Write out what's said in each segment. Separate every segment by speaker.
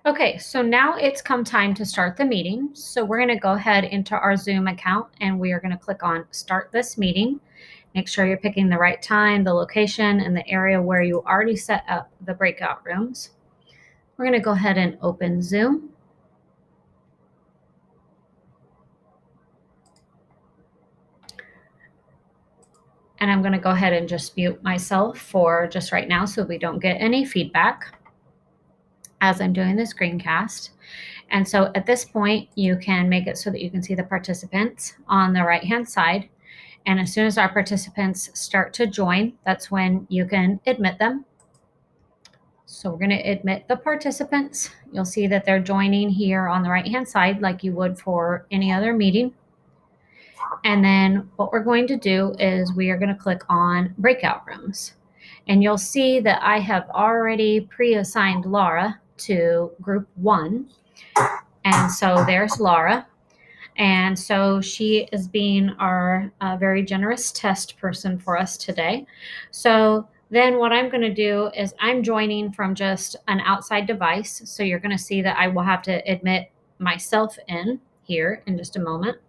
Speaker 1: Okay, so now it's come time to start the meeting. So we're going to go ahead into our Zoom account and we are going to click on Start This Meeting. Make sure you're picking the right time, the location, and the area where you already set up the breakout rooms. We're going to go ahead and open Zoom. And I'm going to go ahead and just mute myself for just right now so we don't get any feedback as I'm doing the screencast. And so at this point, you can make it so that you can see the participants on the right-hand side. And as soon as our participants start to join, that's when you can admit them. So we're going to admit the participants. You'll see that they're joining here on the right-hand side like you would for any other meeting. And then what we're going to do is we are going to click on breakout rooms. And you'll see that I have already pre-assigned Laura to group 1. And so there's Laura. And so she is being our very generous test person for us today. So then what I'm going to do is I'm joining from just an outside device. So you're going to see that I will have to admit myself in here in just a moment.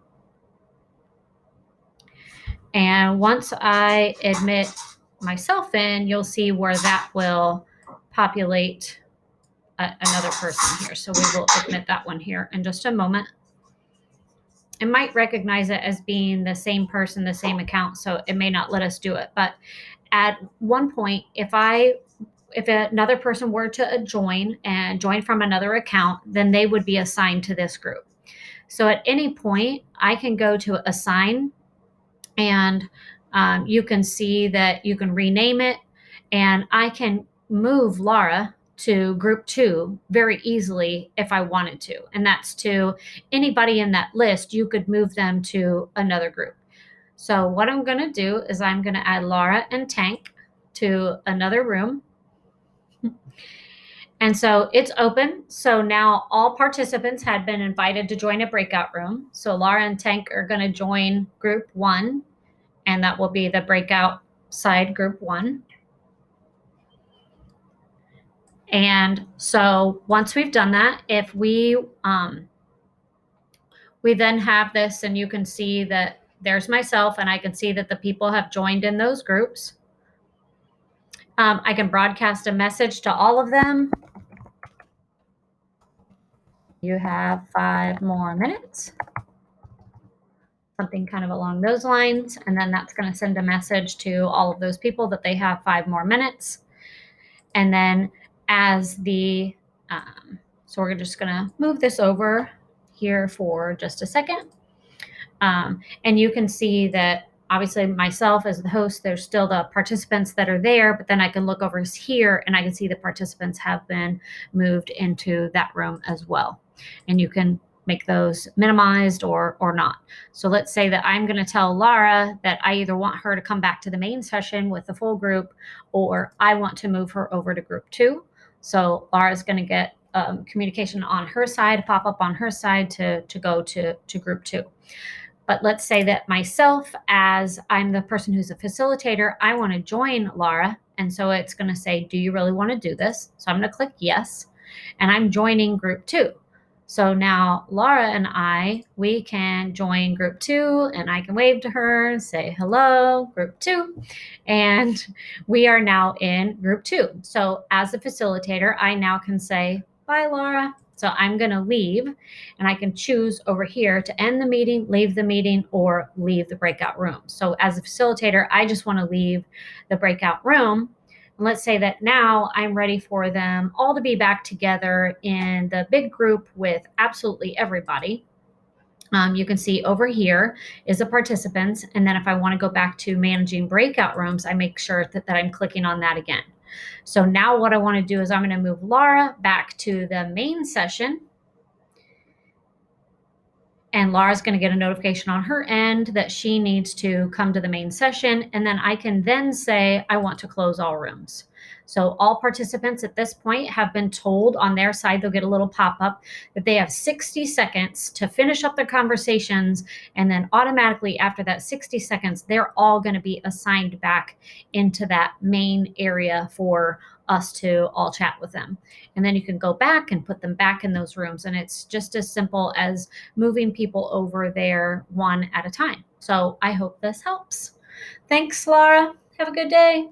Speaker 1: And once I admit myself in, you'll see where that will populate another person here. So we will admit that one here in just a moment. It might recognize it as being the same person, the same account, so it may not let us do it. But at one point, if another person were to join from another account, then they would be assigned to this group. So at any point, I can go to assign, and you can see that you can rename it, and I can move Laura to group 2 very easily if I wanted to. And that's to anybody in that list, you could move them to another group. So what I'm going to do is I'm going to add Laura and Tank to another room. And so it's open. So now all participants had been invited to join a breakout room. So Laura and Tank are going to join group 1, and that will be the breakout side group 1. And so once we've done that, if we then have this, and you can see that there's myself, and I can see that the people have joined in those groups. I can broadcast a message to all of them. You have 5 more minutes. Something kind of along those lines. And then that's going to send a message to all of those people that they have 5 more minutes. And then as the, so we're just going to move this over here for just a second. And you can see that obviously myself as the host, there's still the participants that are there, but then I can look over here and I can see the participants have been moved into that room as well. And you can make those minimized or not. So let's say that I'm going to tell Laura that I either want her to come back to the main session with the full group, or I want to move her over to group 2. So Laura's going to get communication on her side, pop up on her side to go to group 2. But let's say that myself, as I'm the person who's a facilitator, I want to join Laura. And so it's going to say, do you really want to do this? So I'm going to click yes. And I'm joining group 2. So now Laura and we can join group 2, and I can wave to her, say hello, group 2. And we are now in group 2. So as a facilitator, I now can say, bye, Laura. So I'm going to leave, and I can choose over here to end the meeting, leave the meeting, or leave the breakout room. So as a facilitator, I just want to leave the breakout room. And let's say that now I'm ready for them all to be back together in the big group with absolutely everybody. You can see over here is the participants. And then if I want to go back to managing breakout rooms, I make sure that I'm clicking on that again. So now what I want to do is I'm going to move Laura back to the main session. And Laura's going to get a notification on her end that she needs to come to the main session. And then I can then say, I want to close all rooms. So all participants at this point have been told on their side, they'll get a little pop-up that they have 60 seconds to finish up their conversations. And then automatically after that 60 seconds, they're all going to be assigned back into that main area for us to all chat with them. And then you can go back and put them back in those rooms. And it's just as simple as moving people over there one at a time. So I hope this helps. Thanks, Laura. Have a good day.